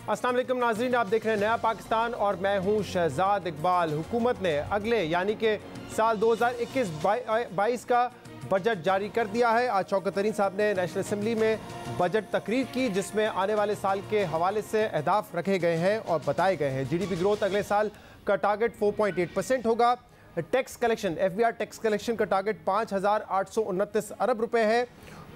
अस्सलाम वालेकुम नाज़रीन, आप देख रहे हैं नया पाकिस्तान और मैं हूं शहजाद इकबाल। हुकूमत ने अगले यानी कि साल 2021-22 का बजट जारी कर दिया है। आज शौकत तरीन साहब ने नेशनल असम्बली में बजट तकरीर की, जिसमें आने वाले साल के हवाले से अहदाफ रखे गए हैं और बताए गए हैं। GDP ग्रोथ अगले साल का टारगेट 4.8% होगा। Tax collection, FBR tax collection का टारगेट 5,829 अरब रुपए है।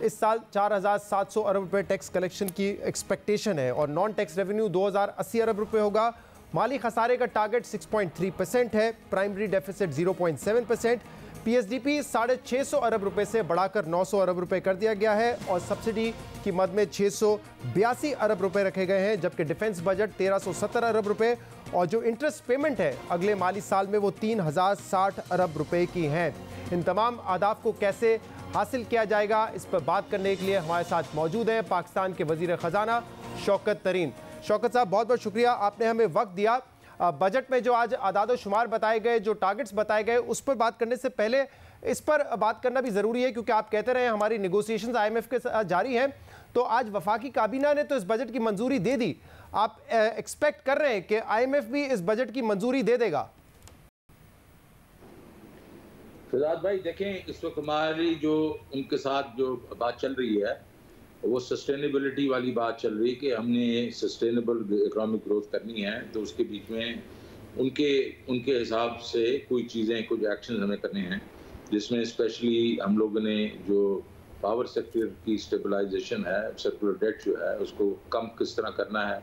इस साल 4,700 अरब रुपए टैक्स कलेक्शन की एक्सपेक्टेशन है और नॉन टैक्स रेवेन्यू 2,080 अरब रुपए होगा। माली खसारे का टारगेट 6.3% है। Primary deficit 0.7%। PSDP 650 अरब रुपए से बढ़ाकर 900 अरब रुपए कर दिया गया है और सब्सिडी की मद में 682 अरब रुपए रखे गए हैं, जबकि डिफेंस बजट 1,370 अरब रुपए और जो इंटरेस्ट पेमेंट है अगले माली साल में वो 3,060 अरब रुपए की हैं। इन तमाम अहदाफ को कैसे हासिल किया जाएगा, इस पर बात करने के लिए हमारे साथ मौजूद हैं पाकिस्तान के वज़ीर ख़जाना शौकत तरीन। शौकत साहब, बहुत बहुत शुक्रिया, आपने हमें वक्त दिया। बजट में जो आज आदाद शुमार बताए गए, जो टारगेट्स बताए गए, उस पर बात करने से पहले इस पर बात करना भी ज़रूरी है, क्योंकि आप कहते रहे हमारी नेगोशिएशंस IMF के साथ जारी हैं। तो आज वफाकी काबीना ने तो इस बजट की मंजूरी दे दी। आप एक्सपेक्ट कर रहे हैं कि IMF भी इस बजट की मंजूरी दे देगा? फिजाद भाई देखें, इस वक्त हमारी जो उनके साथ जो बात चल रही है वो सस्टेनेबिलिटी वाली बात चल रही है कि हमने सस्टेनेबल इकोनॉमिक ग्रोथ करनी है। तो उसके बीच में उनके हिसाब से कोई चीज़ें, कुछ एक्शन हमें करने हैं, जिसमें स्पेशली हम लोगों ने जो पावर सेक्टर की स्टेबलाइजेशन है, सेक्टरल डेट जो है उसको कम किस तरह करना है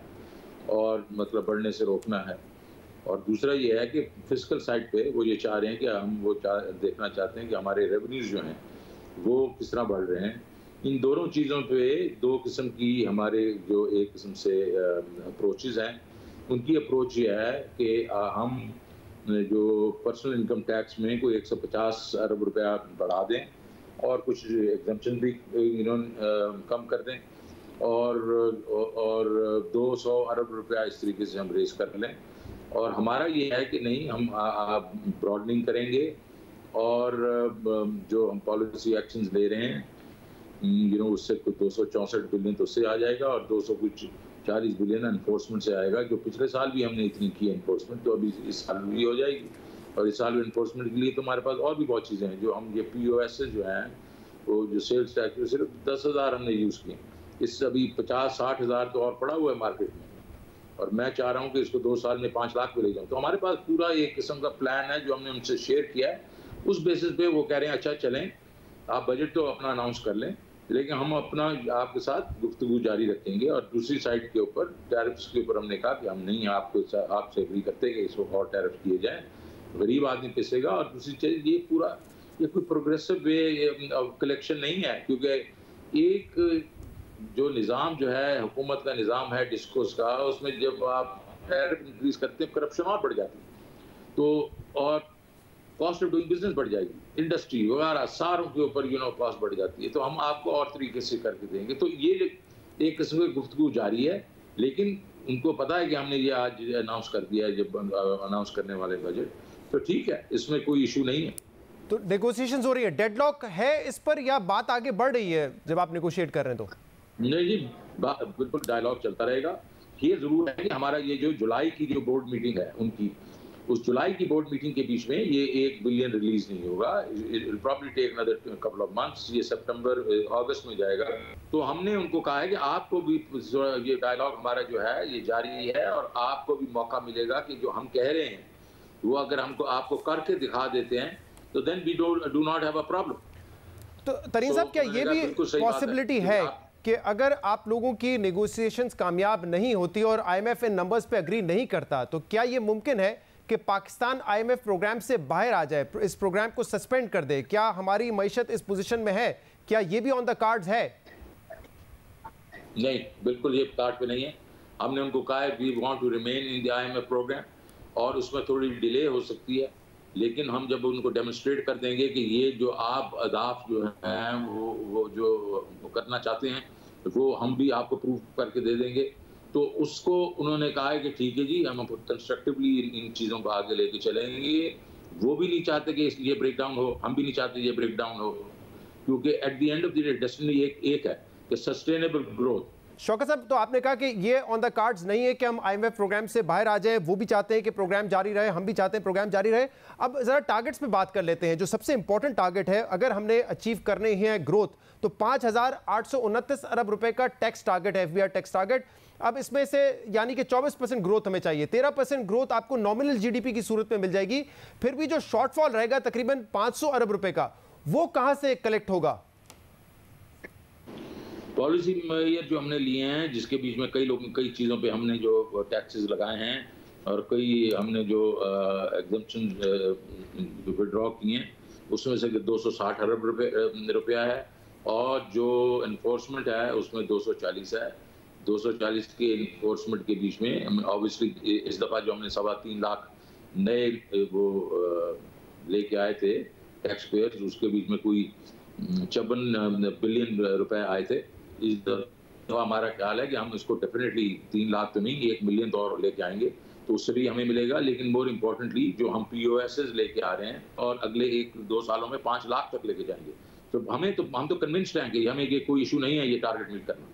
और मतलब बढ़ने से रोकना है। और दूसरा ये है कि फिस्कल साइड पे वो ये चाह रहे हैं कि हम वो देखना चाहते हैं कि हमारे रेवेन्यूज जो हैं वो किस तरह बढ़ रहे हैं। इन दोनों चीज़ों पे दो किस्म की हमारे जो एक किस्म से अप्रोचेज़ हैं, उनकी अप्रोच ये है कि हम जो पर्सनल इनकम टैक्स में कोई 150 अरब रुपया बढ़ा दें और कुछ एग्जम्पशन भी कम कर दें और 200 अरब रुपया इस तरीके से हम रेस कर लें। और हमारा ये है कि नहीं, हम ब्रॉडनिंग करेंगे और जो हम पॉलिसी एक्शंस ले रहे हैं उससे कुछ 264 बिलियन तो उससे आ जाएगा और 240 बिलियन एनफोर्समेंट से आएगा। जो पिछले साल भी हमने इतनी की एनफोर्समेंट, तो अभी इस साल भी हो जाएगी। और इस साल भी एनफोर्समेंट के लिए तो हमारे पास और भी बहुत चीज़ें हैं। जो हम ये POS जो हैं, वो जो सेल्स टैक्स सिर्फ 10,000 हमने यूज़ किए, इससे अभी 50-60 हज़ार तो और पड़ा हुआ है मार्केट में। और मैं चाह रहा हूँ कि इसको 2 साल में 5 लाख पे ले जाऊँ। तो हमारे पास पूरा एक किस्म का प्लान है जो हमने उनसे शेयर किया है। उस बेसिस पे वो कह रहे हैं अच्छा चलें, आप बजट तो अपना अनाउंस कर लें, लेकिन हम अपना आपके साथ गुफ्तगू जारी रखेंगे। और दूसरी साइड के ऊपर टैरिफ्स के ऊपर हमने कहा कि हम नहीं आपसे एग्री करते कि इसको और टैरिफ किए जाएँ, गरीब आदमी पिसेगा। और दूसरी चीज़ ये कोई प्रोग्रेसिव वे कलेक्शन नहीं है, क्योंकि एक जो निज़ाम जो है, हुकूमत का निज़ाम है डिस्कोर्स का, उसमें जब आप टैरिफ इंक्रीज करते हैं करप्शन और बढ़ जाती है, तो और कॉस्ट ऑफ डूइंग बिजनेस बढ़ जाएगी, इंडस्ट्री वगैरह सारों के ऊपर कॉस्ट बढ़ जाती है। तो हम आपको और तरीके से करके देंगे। तो ये एक किस्म की गुफ्तगू जारी है, लेकिन उनको पता है कि हमने ये आज अनाउंस कर दिया है, जब अनाउंस करने वाले बजट, तो ठीक है, इसमें कोई इशू नहीं है। तो नेगोशिएशंस हो रही है, डेडलॉक है इस पर या बात आगे बढ़ रही है जब आप नेगोशिएट कर रहे हैं? तो नहीं जी, बिल्कुल डायलॉग चलता रहेगा। ये जरूर है कि हमारा ये जो जुलाई की जो बोर्ड मीटिंग है उनकी, उस जुलाई की बोर्ड मीटिंग के बीच में ये 1 बिलियन रिलीज नहीं होगा। It will probably take another couple of months. ये सितंबर अगस्त में जाएगा। तो हमने उनको कहा है कि आपको भी ये डायलॉग हमारा जो है ये जारी है और आपको भी मौका मिलेगा कि जो हम कह रहे हैं वो अगर आपको करके दिखा देते हैं तो then we do not have a problem. तो तरीन साहब, क्या ये भी पॉसिबिलिटी है कि अगर आप लोगों की नेगोशिएशंस कामयाब नहीं होती और IMF इन नंबर्स पे एग्री नहीं करता, तो क्या ये मुमकिन है कि पाकिस्तान IMF प्रोग्राम से बाहर आ जाए, इस प्रोग्राम को सस्पेंड कर दे? क्या हमारी मईशत इस पोजीशन में है? क्या ये भी ऑन द कार्ड्स है? नहीं, बिल्कुल ये कार्ड पे नहीं है। हमने उनको कहा है we want to remain in the IMF programme, और उसमें थोड़ी डिले हो सकती है, लेकिन हम जब उनको डेमोन्स्ट्रेट कर देंगे कि ये जो आप अहदाफ जो हैं वो जो करना चाहते हैं वो हम भी आपको प्रूव करके दे देंगे। तो उसको उन्होंने कहा है कि ठीक है जी, हम कंस्ट्रक्टिवली इन चीज़ों को आगे लेके चलेंगे। वो भी नहीं चाहते कि ये ब्रेक डाउन हो, हम भी नहीं चाहते ये ब्रेक डाउन हो, क्योंकि at the end of the day destiny एक है कि सस्टेनेबल ग्रोथ, शौकत साहब, तो आपने कहा कि ये ऑन द कार्ड्स नहीं है कि हम IMF प्रोग्राम से बाहर आ जाएं, वो भी चाहते हैं कि प्रोग्राम जारी रहे, हम भी चाहते हैं प्रोग्राम जारी रहे। अब जरा टारगेट्स पे बात कर लेते हैं। जो सबसे इंपॉर्टेंट टारगेट है, अगर हमने अचीव करने हैं ग्रोथ, तो 5,829 अरब रुपए का टैक्स टारगेट है, FBR टैक्स टारगेट। अब इसमें से यानी कि 24% ग्रोथ हमें चाहिए, 13% ग्रोथ आपको नॉमिनल GDP की सूरत में मिल जाएगी। फिर भी जो शॉर्टफॉल रहेगा तकरीबन 500 अरब रुपए का, वो कहां से कलेक्ट होगा? पॉलिसी मेजर जो हमने लिए हैं, जिसके बीच में कई चीज़ों पे हमने जो टैक्सेस लगाए हैं और कई हमने जो एग्जम्पशन विड्रॉ किए हैं, उसमें से 260 अरब रुपया है, और जो इन्फोर्समेंट है उसमें 240 है। 240 के इन्फोर्समेंट के बीच में हम ऑब्वियसली इस दफ़ा जो हमने 3.25 लाख नए वो लेके आए थे टैक्स पेयर्स, उसके बीच में कोई 54 बिलियन रुपए आए थे। इस दफा हमारा ख्याल है कि हम इसको डेफिनेटली 3 लाख तो नहीं, 1 मिलियन तो और लेके आएंगे, तो उससे भी हमें मिलेगा। लेकिन मोर इम्पोर्टेंटली जो हम POSs लेके आ रहे हैं और अगले 1-2 सालों में 5 लाख तक लेके जाएंगे, तो हम तो कन्विंस्ड हैं कि हमें ये कोई इशू नहीं है ये टारगेट मीट करना।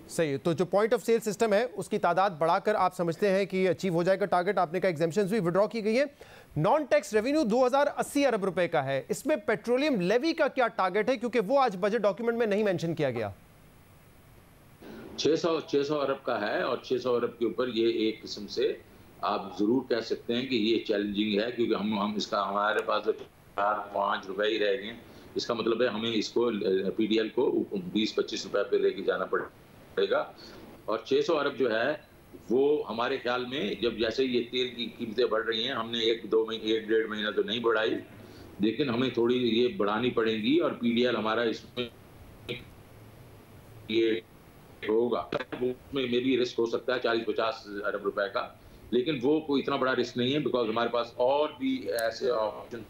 सही है। तो जो पॉइंट ऑफ सेल सिस्टम है उसकी तादाद बढ़ाकर आप समझते हैं कि अचीव हो जाएगा टारगेट। आपने कहा एग्जेम्पशंस भी विड्रॉ की गई है। नॉन टैक्स रेवेन्यू 2080 अरब रुपए का है। इसमें पेट्रोलियम लेवी का क्या टारगेट है, क्योंकि वो आज बजट डॉक्यूमेंट में नहीं मेंशन किया गया? 600 अरब का है, और 600 अरब के ऊपर ये एक किस्म से आप जरूर कह सकते हैं कि ये चैलेंजिंग है, क्योंकि हम इसका हमारे पास 4-5 रुपए ही रह गए। इसका मतलब है हमें इसको PDL को 20-25 रुपए पे लेके जाना पड़ेगा। और 600 अरब जो है वो हमारे ख्याल में, जब जैसे ये तेल की कीमतें बढ़ रही हैं, हमने 1-1.5 महीना तो नहीं बढ़ाई, लेकिन हमें थोड़ी ये बढ़ानी पड़ेगी, और PDL हमारा इसमें ये होगा, उसमें मे भी रिस्क हो सकता है 40-50 अरब रुपए का, लेकिन वो कोई इतना बड़ा रिस्क नहीं है, बिकॉज हमारे पास और भी ऐसे ऑप्शन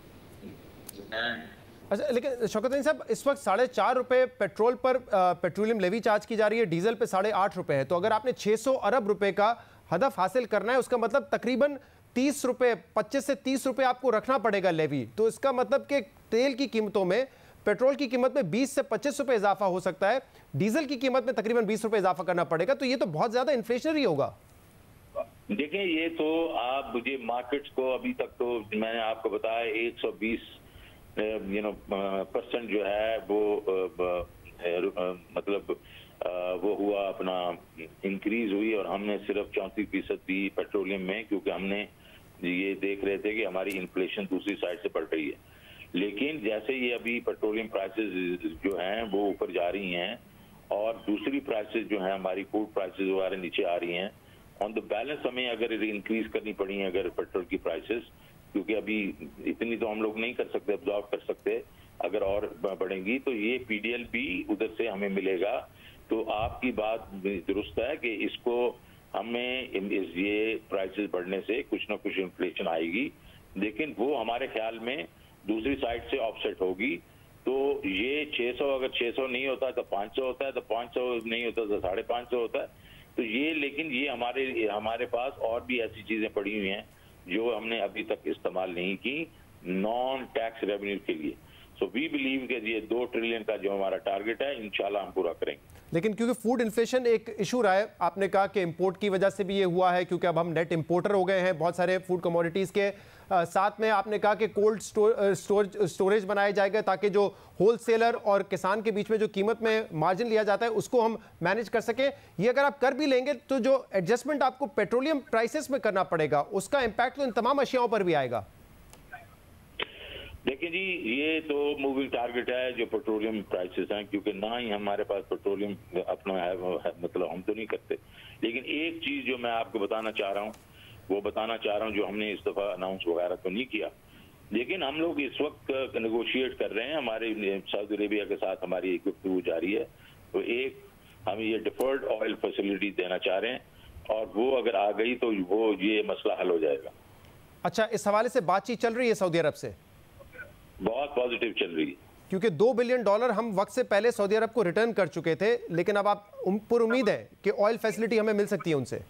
हैं। अच्छा, लेकिन शौकत अली साहब, इस वक्त 4.5 रुपए पेट्रोल पर पेट्रोलियम लेवी चार्ज की जा रही है, डीजल पे 8.5 रुपए है। तो अगर आपने 600 अरब रुपए का हदफ हासिल करना है, उसका मतलब तकरीबन 30 रुपए, 25 से 30 रुपए आपको रखना पड़ेगा लेवी। तो इसका मतलब कि तेल की कीमतों में, पेट्रोल की कीमत में 20 से 25 रुपए इजाफा हो सकता है, डीजल की कीमत में तकरीबन 20 रुपए इजाफा करना पड़ेगा। तो ये तो बहुत ज्यादा इन्फ्लेशनरी होगा। देखिए, ये तो आप मुझे मार्केट्स को अभी तक तो मैंने आपको बताया 120 % जो है वो मतलब वो हुआ अपना इंक्रीज हुई, और हमने सिर्फ 34% दी पेट्रोलियम में, क्योंकि हमने ये देख रहे थे कि हमारी इन्फ्लेशन दूसरी साइड से बढ़ रही है। लेकिन जैसे ये अभी पेट्रोलियम प्राइसेस जो हैं वो ऊपर जा रही हैं, और दूसरी प्राइसेस जो हैं हमारी फूड प्राइसेस वगैरह नीचे आ रही हैं, ऑन द बैलेंस हमें अगर इंक्रीज करनी पड़ी है अगर पेट्रोल की प्राइसेस, क्योंकि अभी इतनी तो हम लोग नहीं कर सकते, अब्जॉर्व कर सकते, अगर और बढ़ेंगी तो ये PDL भी उधर से हमें मिलेगा। तो आपकी बात दुरुस्त है कि इसको हमें ये प्राइसेस बढ़ने से कुछ ना कुछ इन्फ्लेशन आएगी, लेकिन वो हमारे ख्याल में दूसरी साइड से ऑफसेट होगी। तो ये 600, अगर 600 नहीं होता तो 500 होता है, तो 500 नहीं होता तो 550 होता है। तो ये, लेकिन ये हमारे पास और भी ऐसी चीजें पड़ी हुई हैं जो हमने अभी तक इस्तेमाल नहीं की नॉन टैक्स रेवेन्यू के लिए। सो वी बिलीव कि ये 2 ट्रिलियन का जो हमारा टारगेट है, इंशाल्लाह हम पूरा करेंगे। लेकिन क्योंकि फूड इन्फ्लेशन एक इशू रहा है, आपने कहा कि इंपोर्ट की वजह से भी ये हुआ है, क्योंकि अब हम नेट इंपोर्टर हो गए हैं बहुत सारे फूड कमोडिटीज़ के। साथ में आपने कहा कि कोल्ड स्टोरेज बनाया जाएगा, ताकि जो होलसेलर और किसान के बीच में जो कीमत में मार्जिन लिया जाता है उसको हम मैनेज कर सकें। ये अगर आप कर भी लेंगे तो जो एडजस्टमेंट आपको पेट्रोलियम प्राइसेस में करना पड़ेगा, उसका इम्पैक्ट तो इन तमाम अशियाओं पर भी आएगा। देखिए जी, ये तो मूविंग टारगेट है जो पेट्रोलियम प्राइसेस हैं, क्योंकि ना ही हमारे पास पेट्रोलियम अपना है, मतलब हम तो नहीं करते। लेकिन एक चीज जो मैं आपको बताना चाह रहा हूँ, जो हमने इस दफा अनाउंस वगैरह तो नहीं किया, लेकिन हम लोग इस वक्त नेगोशिएट कर रहे हैं, हमारे सऊदी अरेबिया के साथ हमारी एक गुफ्तगू जारी है। तो एक हम ये डिफर्ड ऑयल फैसिलिटी देना चाह रहे हैं, और वो अगर आ गई तो वो ये मसला हल हो जाएगा। अच्छा, इस हवाले से बातचीत चल रही है सऊदी अरब से? बहुत पॉजिटिव चल रही है, क्योंकि $2 बिलियन हम वक्त से पहले सऊदी अरब को रिटर्न कर चुके थे, लेकिन अब आप पर उम्मीद है कि ऑयल फैसिलिटी हमें मिल सकती है उनसे?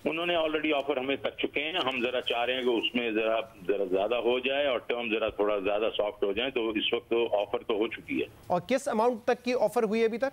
उन्होंने ऑलरेडी ऑफर हमें कर चुके हैं। हम जरा चाह रहे हैं कि उसमें जरा ज्यादा हो जाए और टर्म जरा थोड़ा ज्यादा सॉफ्ट हो जाए। तो इस वक्त तो ऑफर तो हो चुकी है। और किस अमाउंट तक की ऑफर हुई है अभी तक?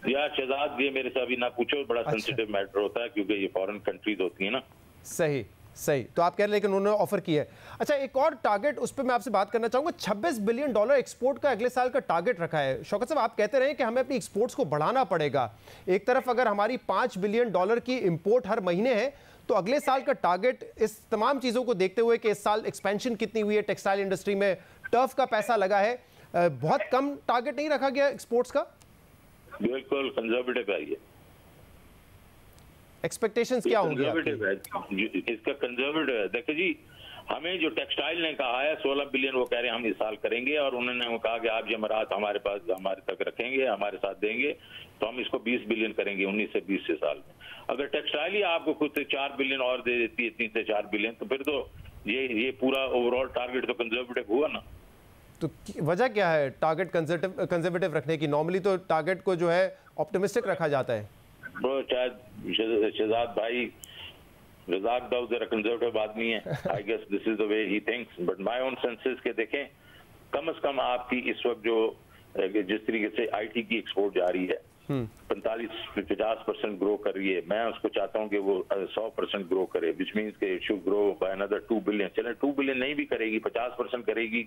या शहजाद, ये मेरे से अभी ना पूछो, बड़ा सेंसिटिव मैटर होता है क्योंकि ये फॉरेन कंट्रीज होती है ना। सही सही, तो आप कह रहे हैं लेकिन उन्होंने ऑफर किया है। अच्छा, एक और टारगेट उस पर मैं आपसे बात करना चाहूंगा। $26 बिलियन एक्सपोर्ट का अगले साल का टारगेट रखा है। शौकत साहब, आप कहते रहे कि हमें अपनी एक्सपोर्ट्स को बढ़ाना पड़ेगा। एक तरफ अगर हमारी $5 बिलियन की इंपोर्ट हर महीने है, तो अगले साल का टारगेट इस तमाम चीज़ों को देखते हुए कि इस साल एक्सपेंशन कितनी हुई है टेक्सटाइल इंडस्ट्री में, टर्फ का पैसा लगा है, बहुत कम टारगेट नहीं रखा गया एक्सपोर्ट्स का? बिल्कुल कंजर्वेटिव है ये। एक्सपेक्टेशंस क्या होंगे आपकी? इसका कंजर्वेटिव है। देखो जी, हमें जो टेक्सटाइल ने कहा है 16 बिलियन, वो कह रहे हैं हम इस साल करेंगे, और उन्होंने वो कहा कि आप जमरात हमारे पास हमारे तक रखेंगे, हमारे साथ देंगे, तो हम इसको 20 बिलियन करेंगे 19 से 20 से साल में। अगर टेक्सटाइल ही आपको खुद से 4 बिलियन और दे देती है, 3 से 4 बिलियन, तो फिर तो ये पूरा ओवरऑल टारगेट तो कंजर्वेटिव हुआ ना। तो वजह क्या है टारगेट कंजर्वेटिव रखने की? नॉर्मली तो टारगेट को जो है ऑप्टिमिस्टिक रखा जाता है। शहजाद भाई, रज़ाक दाऊद जरा कंजर्वेटिव आदमी है, I guess this is the way he thinks, but my own senses के देखें, कम से कम आपकी इस वक्त जो जिस तरीके से आईटी की एक्सपोर्ट जा रही है 45-50% ग्रो कर रही है, मैं उसको चाहता हूं कि वो 100% ग्रो करे, विच मीन्स के should grow by another 2 billion. चले 2 बिलियन नहीं भी करेगी, 50% करेगी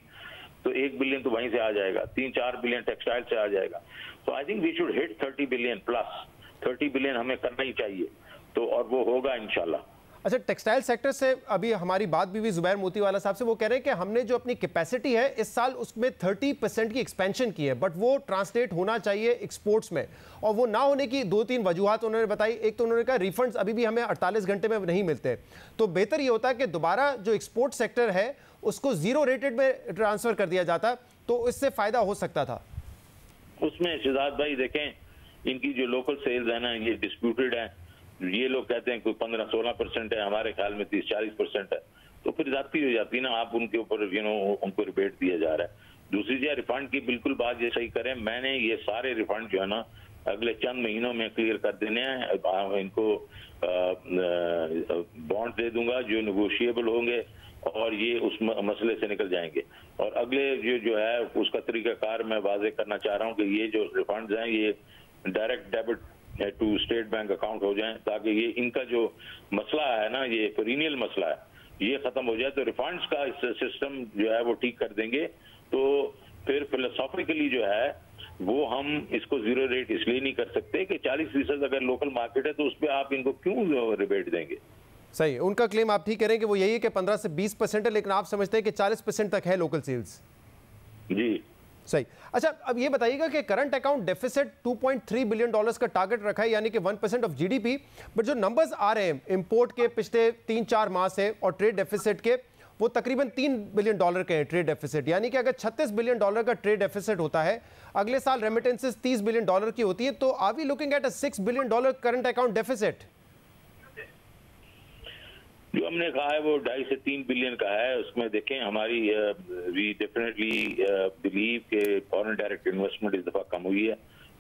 तो 1 बिलियन तो वहीं से आ जाएगा, 3-4 बिलियन टेक्सटाइल से आ जाएगा। तो I think we should hit 30 billion plus, 30 billion हमें करना ही चाहिए, तो और वो होगा इंशाल्लाह। अच्छा, टेक्सटाइल सेक्टर से अभी हमारी बात भी हुई जुबैर मोतीवाला साहब से, वो कह रहे हैं कि हमने जो अपनी कैपेसिटी है इस साल उसमें 30% की एक्सपेंशन की है, बट वो ट्रांसलेट होना चाहिए एक्सपोर्ट्स में, और वो ना होने की 2-3 वजूहत उन्होंने बताई। एक तो उन्होंने कहा रिफंड्स अभी भी हमें 48 घंटे में नहीं मिलते, तो बेहतर ये होता है कि दोबारा जो एक्सपोर्ट सेक्टर है उसको जीरो रेटेड में ट्रांसफर कर दिया जाता, तो इससे फायदा हो सकता था। उसमें शहजाद भाई देखें, इनकी जो लोकल सेल्स है ना, ये डिस्प्यूटेड है। ये लोग कहते हैं कोई 15-16% है, हमारे ख्याल में 30-40% है, तो फिर जाती हो जाती है ना, आप उनके ऊपर उनको रिबेट दिया जा रहा है। दूसरी चीज रिफंड की बिल्कुल बात ये सही करें, मैंने ये सारे रिफंड जो है ना अगले चंद महीनों में क्लियर कर देने हैं। इनको बॉन्ड दे दूंगा जो नेगोशिएबल होंगे, और ये उस मसले से निकल जाएंगे। और अगले जो है उसका तरीकाकार मैं वाजे करना चाह रहा हूँ कि ये जो रिफंड्स हैं ये direct debit to state bank account हो जाएं, ताकि ये इनका जो मसला है ना, ये पेरिनियल मसला है, ये खत्म हो जाए। तो रिफंड्स का सिस्टम जो है वो ठीक कर देंगे, तो फिर फिलोसॉफिकली जो है वो हम इसको जीरो रेट इसलिए नहीं कर सकते कि 40% अगर लोकल मार्केट है तो उस पर आप इनको क्यों रिबेट देंगे। सही, उनका क्लेम आप ठीक करें कि वो यही है कि 15 से 20% है, लेकिन आप समझते हैं कि 40% तक है लोकल सेल्स। जी सही। अच्छा, अब ये बताइएगा कि करंट अकाउंट डेफिसिट $2.3 बिलियन का टारगेट रखा है, यानी कि 1% ऑफ जीडीपी, बट जो नंबर्स आ रहे हैं इंपोर्ट के पिछले 3-4 माह से और ट्रेड डेफिसिट के, वो तकरीबन $3 बिलियन के हैं ट्रेड डेफिसिट। यानी कि अगर $36 बिलियन का ट्रेड डेफिसिट होता है, अगले साल रेमिटेंसेस $30 बिलियन की होती है, तो are we looking at a $6 billion current account deficit? जो हमने कहा है वो 2.5 से 3 बिलियन का है। उसमें देखें हमारी वी डेफिनेटली बिलीव के फॉरेन डायरेक्ट इन्वेस्टमेंट इस दफा कम हुई है,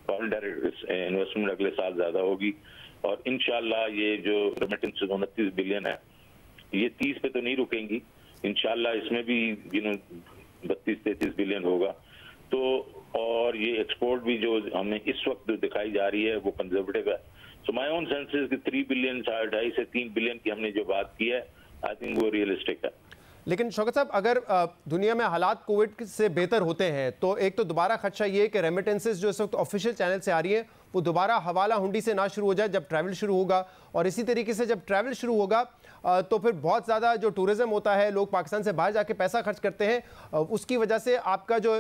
फॉरेन डायरेक्ट इन्वेस्टमेंट अगले साल ज्यादा होगी, और इंशाल्लाह ये जो रेमिटेंसेस 29 बिलियन है ये 30 पे तो नहीं रुकेंगी, इंशाल्लाह इसमें भी 32-33 बिलियन होगा। तो और ये एक्सपोर्ट भी जो हमें इस वक्त जो दिखाई जा रही है वो कंजर्वेटिव है। So my own sense is कि 3 बिलियन 2.5 से 3 बिलियन की हमने जो बात की है, आई थिंक वो रियलिस्टिक है। लेकिन शौकत साहब, अगर दुनिया में हालात कोविड से बेहतर होते हैं तो एक तो दोबारा खदशा ये है कि रेमिटेंसेस जो इस वक्त ऑफिशियल चैनल से आ रही है वो दोबारा हवाला हुंडी से ना शुरू हो जाए जब ट्रैवल शुरू होगा, और इसी तरीके से जब ट्रैवल शुरू होगा तो फिर बहुत ज़्यादा जो टूरिज़्म होता है, लोग पाकिस्तान से बाहर जाके पैसा खर्च करते हैं, उसकी वजह से आपका जो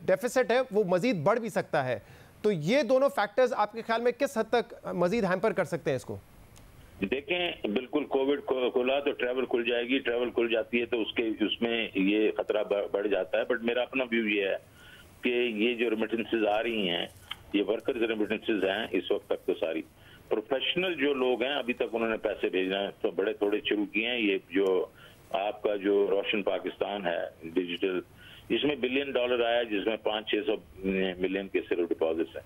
डेफिसिट है वो मज़ीद बढ़ भी सकता है। तो ये दोनों फैक्टर्स आपके ख्याल में किस हद तक मज़ीद हैम्पर कर सकते हैं इसको? देखें, बिल्कुल कोविड खुला तो ट्रैवल खुल जाएगी, ट्रैवल खुल जाती है तो उसमें ये खतरा बढ़ जाता है। बट मेरा अपना व्यू ये है कि ये जो रेमिटेंसेज आ रही हैं ये वर्कर्स रेमिटेंसेज हैं इस वक्त तक, तो सारी प्रोफेशनल जो लोग हैं अभी तक उन्होंने पैसे भेजना है तो बड़े थोड़े शुरू किए हैं। ये जो आपका जो रोशन पाकिस्तान है डिजिटल, इसमें $1 बिलियन आया जिसमें 500-600 मिलियन के सिर्फ डिपॉजिट्स हैं।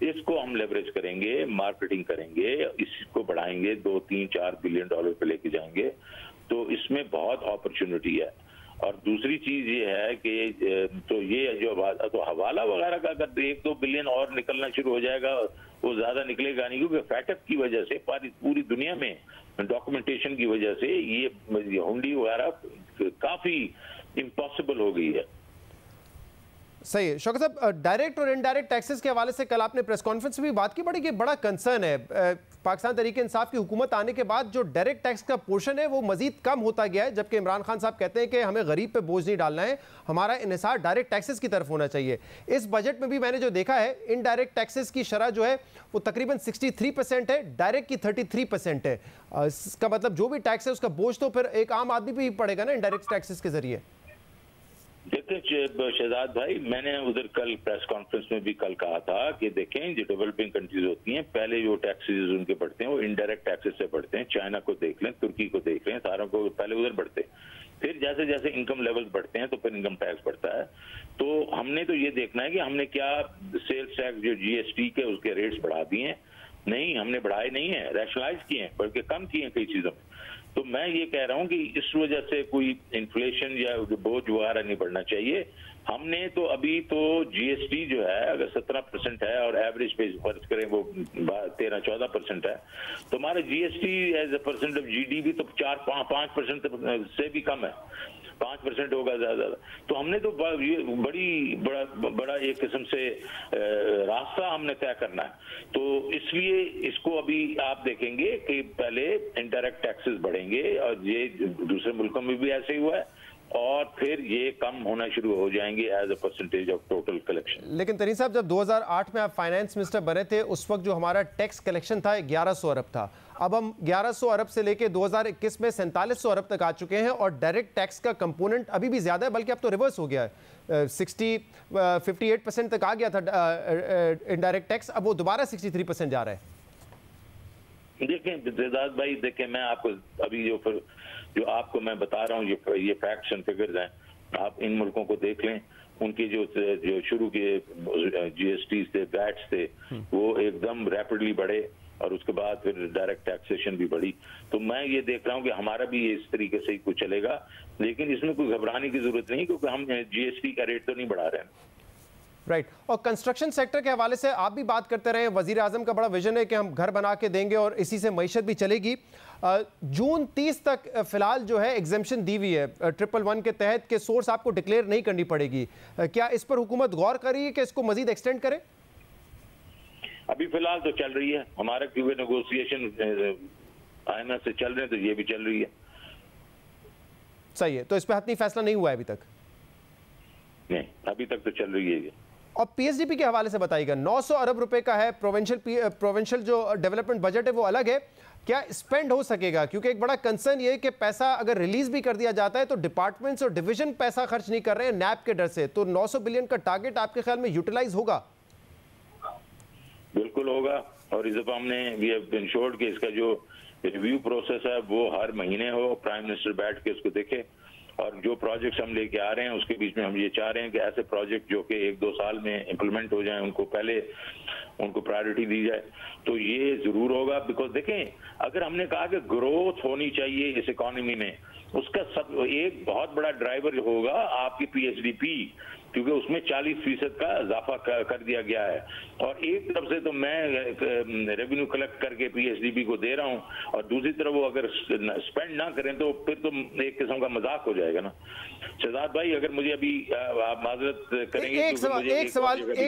इसको हम लेवरेज करेंगे, मार्केटिंग करेंगे, इसको बढ़ाएंगे, $2-3-4 बिलियन पे लेके जाएंगे, तो इसमें बहुत अपॉर्चुनिटी है। और दूसरी चीज ये है कि तो ये जो तो हवाला वगैरह का अगर 1-2 बिलियन और निकलना शुरू हो जाएगा, वो ज्यादा निकलेगा नहीं, क्योंकि फैटअप की वजह से पूरी दुनिया में डॉक्यूमेंटेशन की वजह से ये हुंडी वगैरह काफी इम्पॉसिबल हो गई है। सही है शौकत साहब, डायरेक्ट और इनडायरेक्ट टैक्सेस के हवाले से कल आपने प्रेस कॉन्फ्रेंस में भी बात की, बड़ा कंसर्न है। पाकिस्तान तहरीक इंसाफ की हुकूमत आने के बाद जो डायरेक्ट टैक्स का पोर्शन है वो मजीद कम होता गया है, जबकि इमरान खान साहब कहते हैं कि हमें गरीब पे बोझ नहीं डालना है, हमारा इन्हिसार डायरेक्ट टैक्सेस की तरफ होना चाहिए। इस बजट में भी मैंने जो देखा है, इनडायरेक्ट टैक्सेस की शरह जो है वो तकरीबन 63% है, डायरेक्ट की 33% है। इसका मतलब जो भी टैक्स है उसका बोझ तो फिर एक आम आदमी पे ही पड़ेगा ना इनडायरेक्ट टैक्सेस के जरिए। देखिए शहजाद भाई, मैंने उधर कल प्रेस कॉन्फ्रेंस में भी कल कहा था कि देखें जो डेवलपिंग कंट्रीज होती हैं, पहले जो टैक्सेस उनके बढ़ते हैं वो इनडायरेक्ट टैक्सेस से बढ़ते हैं। चाइना को देख लें, तुर्की को देख लें, सारों को पहले उधर बढ़ते हैं, फिर जैसे जैसे इनकम लेवल्स बढ़ते हैं तो फिर इनकम टैक्स बढ़ता है। तो हमने तो ये देखना है कि हमने क्या सेल्स टैक्स जो GST के उसके रेट्स बढ़ा दिए हैं? नहीं, हमने बढ़ाए नहीं है, रैशनलाइज किए हैं, बल्कि कम किए हैं कई चीजों में। तो मैं ये कह रहा हूं कि इस वजह से कोई इन्फ्लेशन या बोझ वगैरह नहीं बढ़ना चाहिए। हमने तो अभी तो GST जो है अगर 17% है और एवरेज पे फर्ज करें वो 13-14% है, तो हमारा GST as a percent of GDP तो 4-5% से भी कम है, 5% होगा ज्यादा। तो हमने तो बड़ा एक किस्म से रास्ता हमने तय करना है। तो इसलिए इसको अभी आप देखेंगे कि पहले इनडायरेक्ट टैक्सेस बढ़ेंगे और ये दूसरे मुल्कों में भी ऐसे ही हुआ है, और फिर ये कम होना शुरू हो जाएंगे as a percentage of total collection. लेकिन तरीन साहब, जब 2008 में आप फाइनेंस मिनिस्टर बने थे, उस वक्त जो हमारा टैक्स कलेक्शन था 1100 अरब था। अब हम 1100 अरब से लेके 2021 में 4700 अरब तक आ चुके हैं, और डायरेक्ट टैक्स का कंपोनेंट अभी भी ज्यादा है, बल्कि अब तो रिवर्स हो गया है। 58% तक आ गया था इनडायरेक्ट टैक्स, अब वो दोबारा 63% जा रहा है। देखें देदाद भाई, देखें मैं आपको अभी जो आपको मैं बता रहा हूँ, ये फैक्ट्स एंड फिगर्स हैं, आप इन मुल्कों को देख लें। उनके जो शुरू के GST थे, वैट्स थे, वो एकदम रैपिडली बढ़े, और उसके बाद फिर डायरेक्ट टैक्सेशन भी बढ़ी। तो मैं ये देख रहा हूँ कि हमारा भी इस तरीके से ही कुछ चलेगा, लेकिन इसमें कोई घबराने की जरूरत नहीं, क्योंकि हम GST का रेट तो नहीं बढ़ा रहे हैं। राइट। और कंस्ट्रक्शन सेक्टर के हवाले से आप भी बात करते रहे, वजीर आजम का बड़ा विजन है कि हम घर बना के देंगे और इसी से मईशत भी चलेगी। जून 30 तक फिलहाल जो है एग्जेम्पशन दी हुई है 111 के तहत के सोर्स आपको डिक्लेयर नहीं करनी पड़ेगी। क्या इस पर हुकूमत गौर कर रही है कि इसको मजीद एक्सटेंड करे? अभी फिलहाल तो चल रही है हमारे, क्योंकि नेगोशिएशन IMF से चल रहे हैं, तो ये भी चल रही है। सही है, तो इस पर हतमी फैसला नहीं हुआ है अभी तक? नहीं, अभी तक तो चल रही है। और PSDP के हवाले से बताइएगा, 900 अरब रुपए का है, प्रोविंशियल जो डेवलपमेंट बजट है वो अलग है, क्या स्पेंड हो सकेगा? क्योंकि एक बड़ा कंसर्न ये है कि पैसा अगर रिलीज भी कर दिया जाता है तो डिपार्टमेंट्स और डिवीजन पैसा खर्च नहीं कर रहे हैं NAP के डर से, तो 900 बिलियन का टारगेट आपके ख्याल में यूटिलाइज होगा? बिल्कुल होगा, और इस दफा हमने वी हैव इंश्योर्ड कि इसका जो रिव्यू प्रोसेस है वो हर महीने हो, प्राइम मिनिस्टर बैठ के उसको देखे, और जो प्रोजेक्ट्स हम लेके आ रहे हैं उसके बीच में हम ये चाह रहे हैं कि ऐसे प्रोजेक्ट जो कि 1-2 साल में इम्प्लीमेंट हो जाएं, उनको पहले उनको प्रायोरिटी दी जाए। तो ये जरूर होगा, बिकॉज देखें, अगर हमने कहा कि ग्रोथ होनी चाहिए इस इकोनॉमी में, उसका सब एक बहुत बड़ा ड्राइवर होगा आपकी PSDP, क्योंकि उसमें 40% का इजाफा कर दिया गया है। और एक तरफ से तो मैं रेवेन्यू कलेक्ट करके PSDP को दे रहा हूं, और दूसरी तरफ वो अगर स्पेंड ना करें तो फिर तो एक किस्म का मजाक हो जाएगा ना। शहजाद भाई, अगर मुझे अभी आप माजरत करेंगे, एक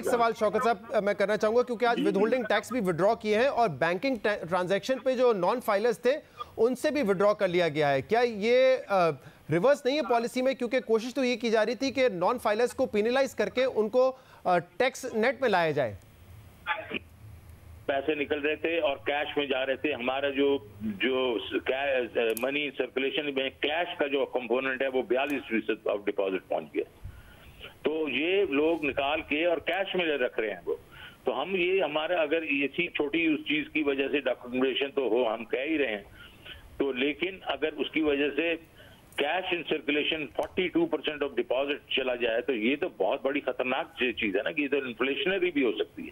सवाल शौकत साहब मैं करना चाहूंगा, क्योंकि आज विदहोल्डिंग टैक्स भी विड्रॉ किए हैं और बैंकिंग ट्रांजैक्शन पे जो नॉन फाइलर्स थे उनसे भी विड्रॉ कर लिया गया है। क्या ये रिवर्स नहीं है पॉलिसी में? क्योंकि कोशिश तो ये की जा रही थी कि नॉन फाइलर्स को पेनलाइज करके उनको टैक्स नेट में लाया जाए। पैसे निकल रहे थे और कैश में जा रहे थे। हमारा जो मनी सर्कुलेशन में कैश का जो कंपोनेंट है वो 42% ऑफ डिपॉजिट पहुंच गया। तो ये लोग निकाल के और कैश में रख रहे हैं वो। तो हम ये हमारा अगर इसी छोटी उस चीज की वजह से डॉक्यूमेंटेशन तो हो, हम कह ही रहे हैं, तो लेकिन अगर उसकी वजह से cash in circulation 42% of deposit चला जाए तो ये तो बहुत बड़ी खतरनाक चीज है ना, कि इधर इन्फ्लेशनरी भी हो सकती है।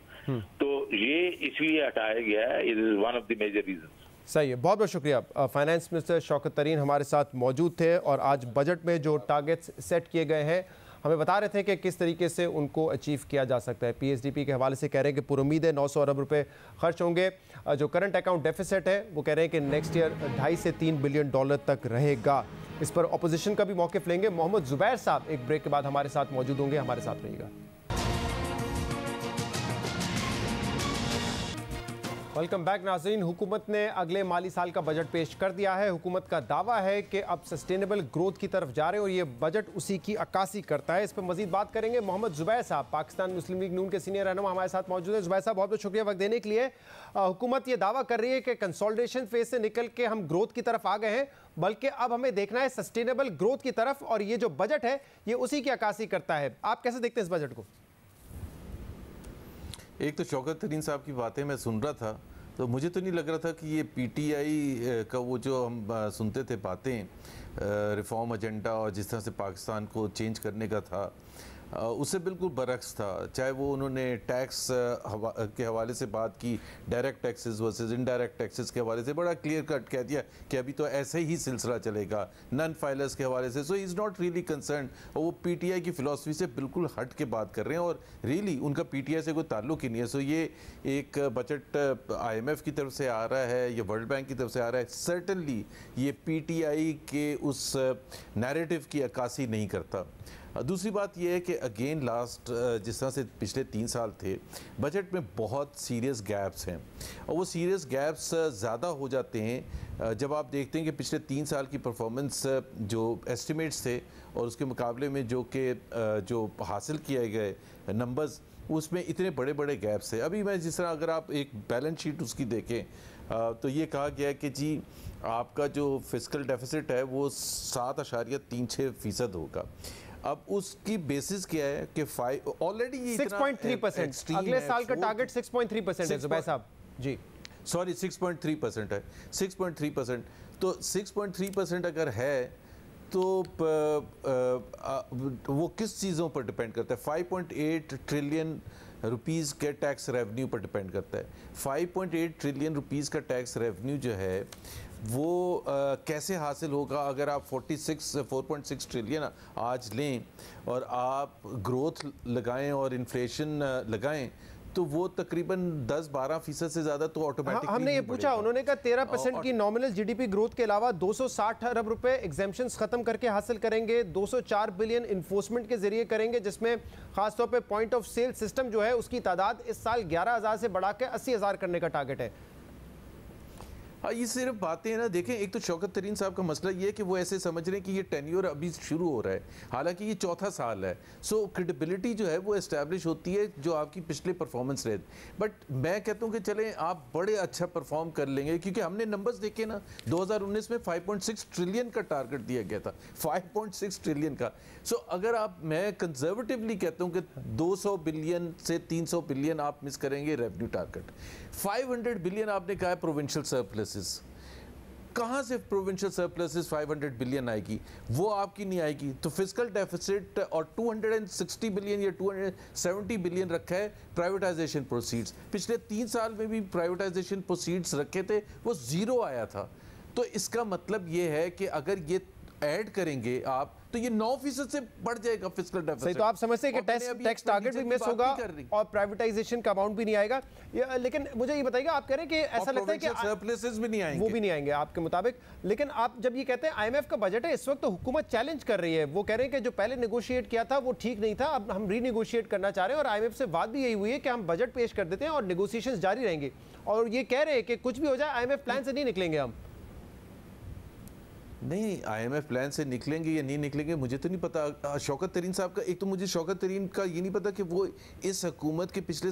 तो ये इसलिए हटाया गया है, it is one of the major reasons. सही है, बहुत बहुत शुक्रिया। फाइनेंस मिनिस्टर शौकत तरीन हमारे साथ मौजूद थे और आज बजट में जो टारगेट्स सेट किए गए हैं हमें बता रहे थे कि किस तरीके से उनको अचीव किया जा सकता है। पीएसडीपी के हवाले से कह रहे हैं कि पुरुमीद है 900 अरब रुपए खर्च होंगे। जो करंट अकाउंट डेफिसिट है वो कह रहे हैं कि नेक्स्ट ईयर 2.5 से 3 बिलियन डॉलर तक रहेगा। इस पर अपोजिशन का भी मौक़िफ़ लेंगे। मोहम्मद जुबैर साहब एक ब्रेक के बाद हमारे साथ मौजूद होंगे, हमारे साथ रहिएगा। वेलकम बैक नाज़रीन। हुकूमत ने अगले माली साल का बजट पेश कर दिया है। हुकूमत का दावा है कि अब सस्टेनेबल ग्रोथ की तरफ जा रहे हैं और ये बजट उसी की अक्कासी करता है। इस पर मजीद बात करेंगे। मोहम्मद जुबैर साहब पाकिस्तान मुस्लिम लीग नून के सीनियर रहनुमा हमारे साथ मौजूद है। जुबैर साहब बहुत बहुत शुक्रिया वक्त देने के लिए। हुकूमत ये दावा कर रही है कि कंसोलिडेशन फेज से निकल के हम ग्रोथ की तरफ आ गए हैं, बल्कि अब हमें देखना है सस्टेनेबल ग्रोथ की तरफ, और ये जो बजट है ये उसी की अक्कासी करता है। आप कैसे देखते हैं इस बजट को? एक तो शौकत तरीन साहब की बातें मैं सुन रहा था तो मुझे तो नहीं लग रहा था कि ये पीटीआई का वो जो हम सुनते थे बातें रिफॉर्म एजेंडा और जिस तरह से पाकिस्तान को चेंज करने का था उससे बिल्कुल बरक्स था। चाहे वो उन्होंने टैक्स के हवाले से बात की, direct taxes versus indirect taxes के हवाले से बड़ा क्लियर कट कह दिया कि अभी तो ऐसे ही सिलसिला चलेगा। नन फाइलर्स के हवाले से so is not really concern, और वो पीटीआई की फ़िलासफ़ी से बिल्कुल हट के बात कर रहे हैं और रियली उनका पीटीआई से कोई ताल्लुक ही नहीं है। सो ये एक बजट IMF की तरफ से आ रहा है या वर्ल्ड बैंक की तरफ से आ रहा है, सर्टनली ये पीटीआई के उस नैरेटिव की अक्कासी नहीं करता। दूसरी बात यह है कि अगेन लास्ट जिस तरह से पिछले 3 साल थे बजट में बहुत सीरियस गैप्स हैं, और वो सीरियस गैप्स ज़्यादा हो जाते हैं जब आप देखते हैं कि पिछले 3 साल की परफॉर्मेंस जो एस्टिमेट्स थे और उसके मुकाबले में जो हासिल किए गए नंबर्स उसमें इतने बड़े बड़े गैप्स थे। अभी मैं जिस तरह अगर आप एक बैलेंस शीट उसकी देखें तो ये कहा गया कि जी आपका जो फिस्कल डेफिसिट है वो 7.36% होगा। अब उसकी बेसिस क्या है कि ऑलरेडी 6.3%, अगले साल का टारगेट 6.3% है जुबैर साहब जी, सॉरी 6.3% है, 6.3%। तो 6.3% अगर है तो वो किस चीज़ों पर डिपेंड करता है? 5.8 ट्रिलियन रुपीज़ के टैक्स रेवेन्यू पर डिपेंड करता है। 5.8 ट्रिलियन रुपीज़ का टैक्स रेवेन्यू जो है वो कैसे हासिल होगा अगर आप 4.6 ट्रिलियन आज लें और आप ग्रोथ लगाएं और इन्फ्लेशन लगाएं तो वो तकरीबन 10-12% से ज़्यादा तो ऑटोमेटिकली हमने ये पूछा, उन्होंने कहा 13% की नॉमिनल जीडीपी ग्रोथ के अलावा 260 अरब रुपए एग्जेम्पशंस खत्म करके हासिल करेंगे, 204 बिलियन इन्फोर्समेंट के जरिए करेंगे, जिसमें खासतौर पे पॉइंट ऑफ सेल सिस्टम जो है उसकी तादाद इस साल 11,000 से बढ़ा के 80,000 करने का टारगेट है। हाँ, ये सिर्फ बातें हैं ना। देखें, एक तो शौकत तरीन साहब का मसला ये है कि वो ऐसे समझ रहे हैं कि ये टेन्योर अभी शुरू हो रहा है, हालांकि ये 4था साल है। सो क्रेडिबिलिटी जो है वो एस्टैब्लिश होती है जो आपकी पिछले परफॉर्मेंस रहे। बट मैं कहता हूँ कि चलें आप बड़े अच्छा परफॉर्म कर लेंगे, क्योंकि हमने नंबर्स देखे ना, 2019 में 5.6 ट्रिलियन का टारगेट दिया गया था, 5.6 ट्रिलियन का। सो अगर मैं कंजर्वेटिवली कहता हूँ कि 200 बिलियन से 300 बिलियन आप मिस करेंगे रेवेन्यू टारगेट। 500 बिलियन आपने कहा है प्रोविंशियल सरप्लसेस, कहाँ से प्रोविंशियल सरप्लसेस 500 बिलियन आएगी? वो आपकी नहीं आएगी। तो फिस्कल डेफिसिट और 260 बिलियन या 270 बिलियन रखा है प्राइवेटाइजेशन प्रोसीड्स। पिछले 3 साल में भी प्राइवेटाइजेशन प्रोसीड्स रखे थे, वो 0 आया था। तो इसका मतलब ये है कि अगर ये ऐड करेंगे आप तो ये 9% से बढ़ जाएगा फिस्कल डेफिसिट। सही, तो आप समझते हैं कि टैक्स टारगेट भी मिस होगा और प्राइवेटाइजेशन का अमाउंट भी नहीं आएगा। लेकिन मुझे ये बताइएगा, आप कह रहे हैं कि ऐसा लगता है कि सरप्लसेस भी नहीं आएंगे, वो भी नहीं आएंगे आपके मुताबिक। लेकिन आप जब ये कहते हैं IMF का बजट है, इस वक्त तो हुकूमत चैलेंज कर रही है, वो कह रहे हैं कि जो पहले नेगोशिएट किया था वो ठीक नहीं था, अब हम रीनेगोशिएट करना चाह रहे हैं, और IMF से बात भी यही हुई है कि हम बजट पेश कर देते हैं और नेगोशिएशंस जारी रहेंगे, और ये कह रहे हैं कि कुछ भी हो जाए IMF प्लान से नहीं निकलेंगे हम। नहीं, IMF प्लान से निकलेंगे या नहीं निकलेंगे मुझे तो नहीं पता। शौकत तरीन साहब का, एक तो मुझे शौकत तरीन का ये नहीं पता कि वो इस हुकूमत के पिछले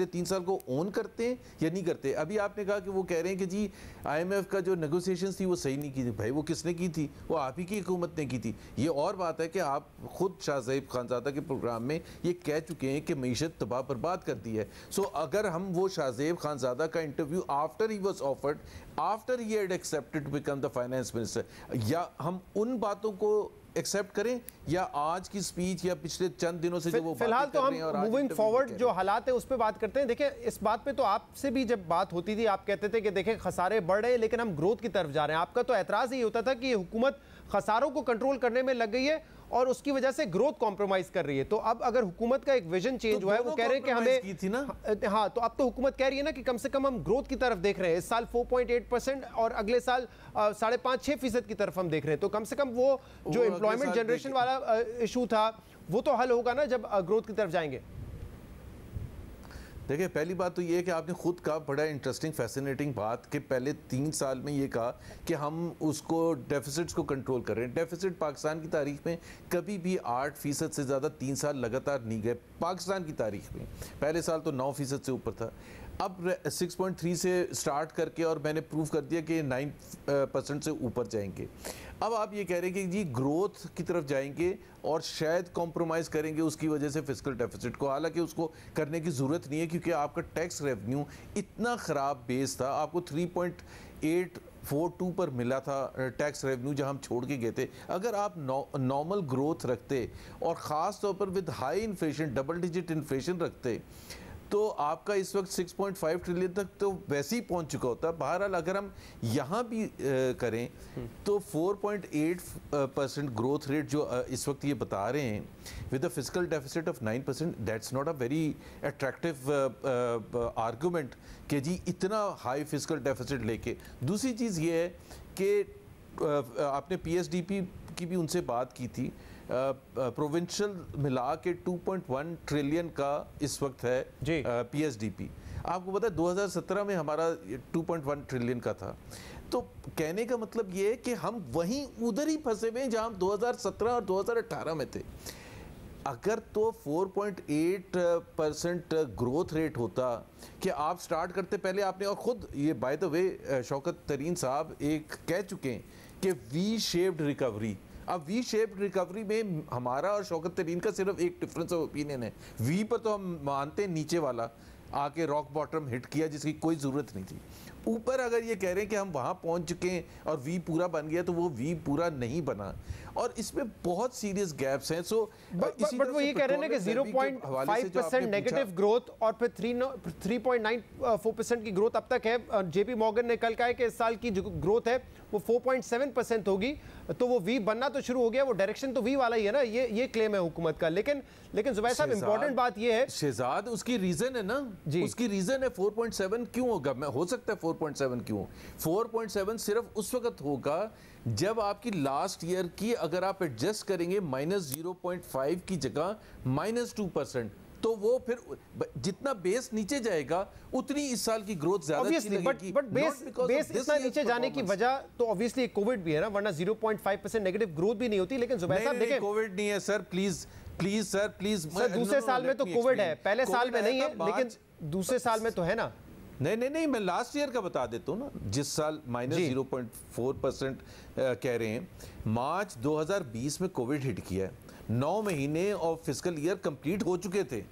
3 साल को ओन करते हैं या नहीं करते। अभी आपने कहा कि वो कह रहे हैं कि जी IMF का जो नेगोशिएशंस थी वो सही नहीं की थी। भाई वो किसने की थी? वो आप ही की हुकूमत ने की थी। ये और बात है कि आप खुद शाहज़ैब खानज़ादा के प्रोग्राम में ये कह चुके हैं कि मईशत तबाह बर्बाद कर दी है। सो अगर हम वो शाहज़ैब खानज़ादा का interview after he was offered, after he had accepted to become the finance minister, या हम उन बातों को एक्सेप्ट करें, या आज की स्पीच या पिछले चंद दिनों से जो वो फिलहाल बातें तो कर हम रहे हैं और आज मूविंग इंटरव्यू फॉरवर्ड में कह जो रहे हैं। हालात है उस पर बात करते हैं। देखिए, इस बात पे तो आपसे भी जब बात होती थी आप कहते थे कि देखिए खसारे बढ़ रहे हैं लेकिन हम ग्रोथ की तरफ जा रहे हैं। आपका तो एतराज ही होता था कि हुकूमत खसारों को कंट्रोल करने में लग गई है और उसकी वजह से ग्रोथ कॉम्प्रोमाइज कर रही है। तो अब अगर हुकूमत का एक विजन चेंज हुआ है, वो कह रहे हैं कि हमें की थी ना। हाँ, तो अब तो हुकूमत कह रही है ना कि कम से कम हम ग्रोथ की तरफ देख रहे हैं। इस साल 4.8% और अगले साल 5.5-6% की तरफ हम देख रहे हैं। तो कम से कम वो जो एम्प्लॉयमेंट जनरेशन वाला इशू था वो तो हल होगा ना जब ग्रोथ की तरफ जाएंगे। देखिए, पहली बात तो ये है कि आपने खुद कहा, बड़ा इंटरेस्टिंग फैसिनेटिंग बात, कि पहले 3 साल में ये कहा कि हम उसको डेफिसिट्स को कंट्रोल कर रहे हैं। डेफिसिट पाकिस्तान की तारीख में कभी भी 8% से ज़्यादा 3 साल लगातार नहीं गए पाकिस्तान की तारीख में। पहले साल तो 9% से ऊपर था। अब 6.3 से स्टार्ट करके और मैंने प्रूव कर दिया कि 9% से ऊपर जाएंगे। अब आप ये कह रहे हैं कि जी ग्रोथ की तरफ जाएंगे और शायद कॉम्प्रोमाइज़ करेंगे उसकी वजह से फिस्कल डेफिसिट को, हालांकि उसको करने की ज़रूरत नहीं है क्योंकि आपका टैक्स रेवेन्यू इतना ख़राब बेस था। आपको 3.842 पर मिला था टैक्स रेवेन्यू जहां हम छोड़ के गए थे। अगर आप नॉर्मल ग्रोथ रखते और ख़ास तौर पर with high inflation, double digit inflation रखते, तो आपका इस वक्त 6.5 ट्रिलियन तक तो वैसे ही पहुंच चुका होता। बहरहाल अगर हम यहाँ भी करें तो 4.8% ग्रोथ रेट जो इस वक्त ये बता रहे हैं with a fiscal deficit of 9%, that's not a very attractive argument कि जी इतना हाई फिस्कल डेफिसिट लेके। दूसरी चीज़ ये है कि आपने PSDP की भी उनसे बात की थी। प्रोविंशियल मिला के 2.1 ट्रिलियन का इस वक्त है PSDP। आपको पता है 2017 में हमारा 2.1 ट्रिलियन का था। तो कहने का मतलब ये है कि हम वहीं उधर ही फंसे हुए हैं जहां हम 2017 और 2018 में थे। अगर तो 4.8% ग्रोथ रेट होता कि आप स्टार्ट करते पहले आपने, और ख़ुद ये बाय द वे शौकत तरीन साहब एक कह चुके हैं कि वी शेप्ड रिकवरी। अब वी शेप्ड रिकवरी में हमारा और शौकत तरीन का सिर्फ एक डिफरेंस ऑफ ओपिनियन है। वी पर तो हम मानते हैं नीचे वाला आके रॉक बॉटम हिट किया जिसकी कोई ज़रूरत नहीं थी। ऊपर अगर ये कह रहे हैं कि हम वहाँ पहुँच चुके हैं और वी पूरा बन गया, तो वो वी पूरा नहीं बना और इसमें बहुत सीरियस गैप्स हैं। सो बट वो ये कह रहे हैं कि 0.5% नेगेटिव ग्रोथ और फिर 3.94% की ग्रोथ अब तक है। JP मॉर्गन ने कल कहा है कि इस साल की जो ग्रोथ है वो 4.7% होगी। तो वो वी बनना तो शुरू हो गया, वो डायरेक्शन तो वी वाला ही है ना, ये क्लेम है हुकूमत का। लेकिन जुबैर साहब, इंपॉर्टेंट बात ये है शहजाद, उसकी रीजन है ना जी, उसकी रीजन है 4.7 क्यों होगा। मैं हो सकता है 4.7 क्यों, 4.7 सिर्फ उस वक्त होगा जब आपकी लास्ट ईयर की अगर आप एडजस्ट करेंगे -0.5 की जगह -2%, तो वो फिर जितना बेस नीचे जाएगा उतनी इस साल की ग्रोथ ज्यादा अच्छी लगेगी। बट बेस इतना नीचे जाने की वजह तो ऑब्वियसली कोविड भी है ना, वरना 0.5% नेगेटिव ग्रोथ भी नहीं होती। लेकिन जुबैर साहब देखें, कोविड नहीं है सर, प्लीज सर दूसरे साल में तो कोविड है, पहले साल में नहीं है, लेकिन दूसरे साल में तो है ना। नहीं, मैं लास्ट ईयर का बता देता हूँ ना, जिस साल -0.4% कह रहे हैं। मार्च 2020 में कोविड हिट किया है, 9 महीने और फिस्कल ईयर कंप्लीट हो चुके थे।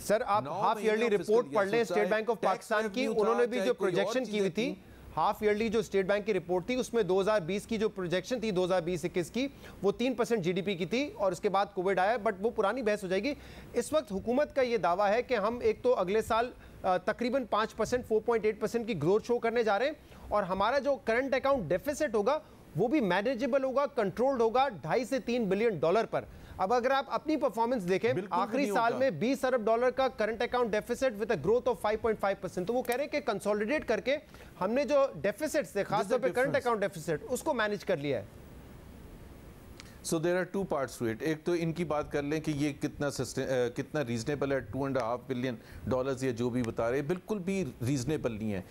सर आप हाफ ईयरली रिपोर्ट पढ़ लें स्टेट बैंक ऑफ पाकिस्तान की, उन्होंने भी जो प्रोजेक्शन की हुई थी हाफ ईयरली जो स्टेट बैंक की रिपोर्ट थी उसमें 2020 की जो प्रोजेक्शन थी 2020-21 की वो 3% GDP की थी और उसके बाद कोविड आया। बट वो पुरानी बहस हो जाएगी। इस वक्त हुकूमत का ये दावा है कि हम एक तो अगले साल तकरीबन 5% 4.8% की ग्रोथ शो करने जा रहे हैं और हमारा जो करंट अकाउंट डेफिसिट होगा वो भी मैनेजेबल होगा, कंट्रोल्ड होगा $2.5 से $3 बिलियन पर। अब अगर आप अपनी परफॉर्मेंस देखें, आखिरी साल में $20 अरब का current account deficit with a growth of 5.5%। तो वो कह रहे हैं कि कंसोलिडेट करके हमने जो डेफिसिट्स थे, खासतौर पे करंट अकाउंट डेफिसिट, उसको मैनेज कर लिया है। So there are 2 parts to it. एक तो इनकी बात कर लें कि ये कितना रीजनेबल है, $2.5 बिलियन या जो भी बता रहे हैं, बिल्कुल भी रीजनेबल नहीं है।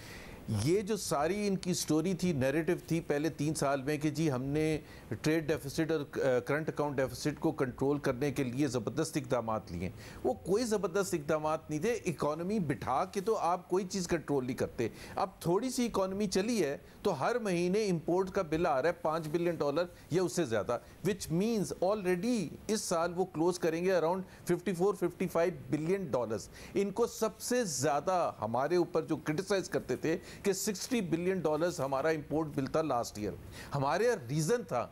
ये जो सारी इनकी स्टोरी थी, नैरेटिव थी पहले 3 साल में कि जी हमने ट्रेड डेफिसिट और करंट अकाउंट डेफिसिट को कंट्रोल करने के लिए ज़बरदस्त इकदाम लिए, वो कोई ज़बरदस्त इकदाम नहीं थे। इकॉनमी बिठा के तो आप कोई चीज़ कंट्रोल नहीं करते। अब थोड़ी सी इकॉनमी चली है तो हर महीने इंपोर्ट का बिल आ रहा है $5 बिलियन या उससे ज़्यादा, विच मीन्स ऑलरेडी इस साल वो क्लोज करेंगे अराउंड $54-55 बिलियन। इनको सबसे ज़्यादा हमारे ऊपर जो क्रिटिसाइज करते थे कि $60 बिलियन हमारा इंपोर्ट बिल था लास्ट ईयर, हमारे रीज़न था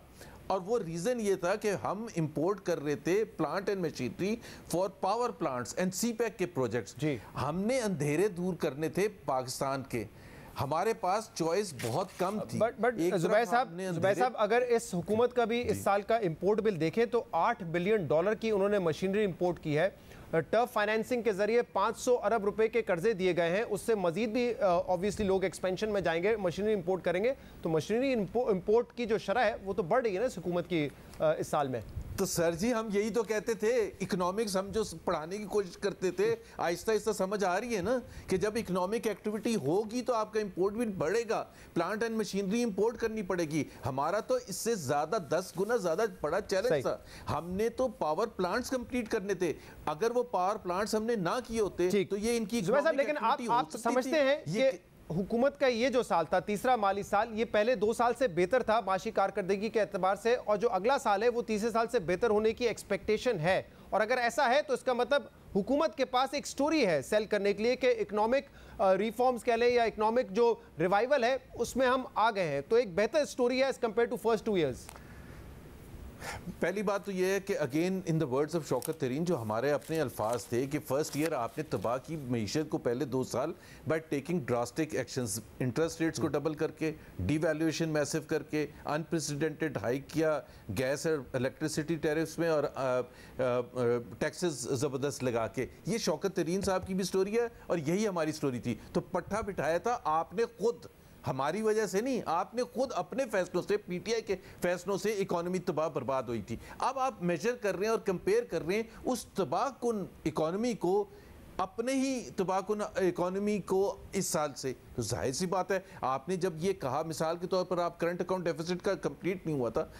और वो रीजन ये था कि हम इंपोर्ट कर रहे थे plant and machinery for power plants and CPEC के प्रोजेक्ट्स। हमने अंधेरे दूर करने थे पाकिस्तान के, हमारे पास चॉइस बहुत कम थी। बट जुबैर साहब अगर इस हुकूमत का भी इस साल का इंपोर्ट बिल देखें तो $8 बिलियन की उन्होंने मशीनरी इंपोर्ट की है। टर्फ फाइनेंसिंग के जरिए 500 अरब रुपए के कर्जे दिए गए हैं। उससे मजीद भी ऑब्वियसली लोग एक्सपेंशन में जाएंगे, मशीनरी इंपोर्ट करेंगे, तो मशीनरी इंपोर्ट की जो शरह है वो तो बढ़ रही है ना इस हुकूमत की इस साल में। तो सर जी हम यही तो कहते थे, इकोनॉमिक्स हम जो पढ़ाने की कोशिश करते थे, आहिस्ता आहिस्ता समझ आ रही है ना कि जब इकोनॉमिक एक्टिविटी होगी तो आपका इंपोर्ट भी बढ़ेगा, प्लांट एंड मशीनरी इंपोर्ट करनी पड़ेगी। हमारा तो इससे ज्यादा 10 गुना ज्यादा बड़ा चैलेंज था। हमने तो पावर प्लांट्स कंप्लीट करने थे, अगर वो पावर प्लांट्स हमने ना किए होते तो ये इनकी लेकिन आप समझते हैं कि हुकूमत का ये जो साल था, तीसरा माली साल, ये पहले 2 साल से बेहतर था माशी कारकर्दगी के एतबार से, और जो अगला साल है वो तीसरे साल से बेहतर होने की एक्सपेक्टेशन है। और अगर ऐसा है तो इसका मतलब हुकूमत के पास एक स्टोरी है सेल करने के लिए कि इकोनॉमिक रिफॉर्म्स कह लें या इकोनॉमिक जो रिवाइवल है उसमें हम आ गए हैं, तो एक बेहतर स्टोरी है as compared to first 2 years. पहली बात तो ये है कि again in the words of Shaukat Tareen, जो हमारे अपने अल्फाज थे कि फर्स्ट ईयर आपने तबाह की मईशत को पहले 2 साल by taking drastic actions, interest rates को डबल करके, डिवैल्यूएशन मैसिव करके, अनप्रेसिडेंटेड हाइक किया गैस और इलेक्ट्रिसिटी टैरिफ्स में, और टैक्सेस ज़बरदस्त लगा के। ये शौकत तरीन साहब की भी स्टोरी है और यही हमारी स्टोरी थी। तो पट्टा बिठाया था आपने खुद, हमारी वजह से नहीं, आपने खुद अपने फैसलों से, पीटीआई के फैसलों से इकोनॉमी तबाह बर्बाद हुई थी। अब आप मेजर कर रहे हैं और कंपेयर कर रहे हैं उस तबाहकुन इकोनॉमी को अपने ही तबाहकुन इकोनॉमी को इस साल से, तो जाहिर सी बात है आपने जब ये कहा, मिसाल के तौर पर आप करंट अकाउंट डेफिसिट का कंप्लीट नहीं हुआ था,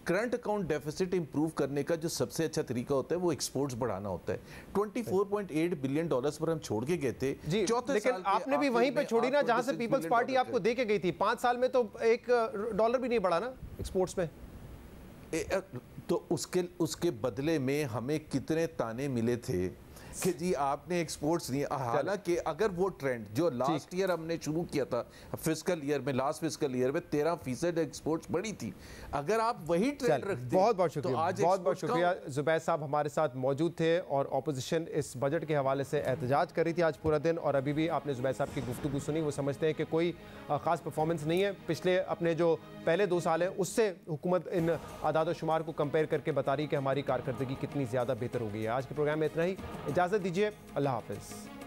करंट अकाउंट डेफिसिट इंप्रूव करने का जो सबसे अच्छा तरीका होता है वो एक्सपोर्ट्स बढ़ाना होता है। $24.8 बिलियन पर हम छोड़ के गए थे, लेकिन आपने भी वहीं पे छोड़ी ना जहां से पीपल्स पार्टी आपको दे के गई थी। 5 साल में तो $1 भी नहीं बढ़ा ना एक्सपोर्ट्स में। तो उसके बदले में हमें कितने ताने मिले थे कि जी आपने एक्सपोर्ट्स नहीं, हालांकि अगर वो ट्रेंड जो लास्ट ईयर हमने शुरू किया था फिस्कल ईयर में, लास्ट फिस्कल ईयर में 13% एक्सपोर्ट्स बढ़ी थी, अगर आप वही ट्रेंड रखते बहुत बहुत शुक्रिया, तो बहुत शुक्रिया। जुबैर साहब हमारे साथ मौजूद थे और ऑपोजिशन इस बजट के हवाले से एहतजाज कर रही थी आज पूरा दिन, और अभी भी आपने जुबैर साहब की गुफ्तगू सुनी, वो समझते हैं कि कोई खास परफॉर्मेंस नहीं है। पिछले अपने जो पहले 2 साल हैं उससे हुकूमत इन आदाद शुमार को कंपेयर करके बता रही है कि हमारी कारकर्दगी कितनी ज़्यादा बेहतर हो गई है। आज के प्रोग्राम में इतना ही, इजाज़त दीजिए, अल्लाह हाफ़िज़।